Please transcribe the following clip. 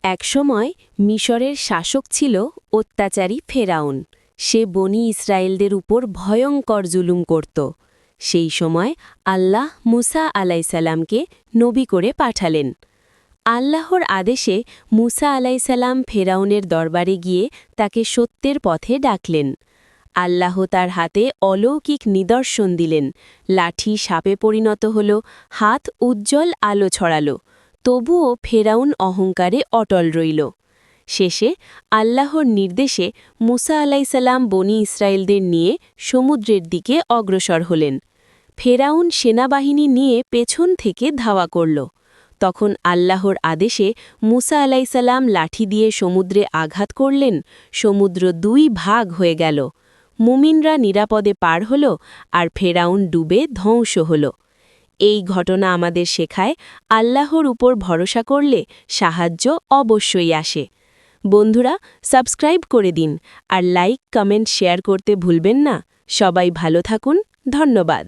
একসময় মিশরের শাসক ছিল অত্যাচারী ফেরাউন। সে বনি ইসরায়েলদের উপর ভয়ঙ্কর জুলুম করত। সেই সময় আল্লাহ মুসা আলাইসাল্লামকে নবী করে পাঠালেন। আল্লাহর আদেশে মুসা আলাইসাল্লাম ফেরাউনের দরবারে গিয়ে তাকে সত্যের পথে ডাকলেন। আল্লাহ তার হাতে অলৌকিক নিদর্শন দিলেন। লাঠি সাপে পরিণত হল, হাত উজ্জ্বল আলো ছড়াল। তবুও ফেরাউন অহংকারে অটল রইল। শেষে আল্লাহর নির্দেশে মুসা আলাইসাল্লাম বনি ইসরায়েলদের নিয়ে সমুদ্রের দিকে অগ্রসর হলেন। ফেরাউন সেনাবাহিনী নিয়ে পেছন থেকে ধাওয়া করল। তখন আল্লাহর আদেশে মুসা আলাইসাল্লাম লাঠি দিয়ে সমুদ্রে আঘাত করলেন। সমুদ্র 2 ভাগ হয়ে গেল। মুমিনরা নিরাপদে পার হল, আর ফেরাউন ডুবে ধ্বংস হল। এই ঘটনা আমাদের শেখায়, আল্লাহর উপর ভরসা করলে সাহায্য অবশ্যই আসে। বন্ধুরা, সাবস্ক্রাইব করে দিন আর লাইক, কমেন্ট, শেয়ার করতে ভুলবেন না। সবাই ভালো থাকুন। ধন্যবাদ।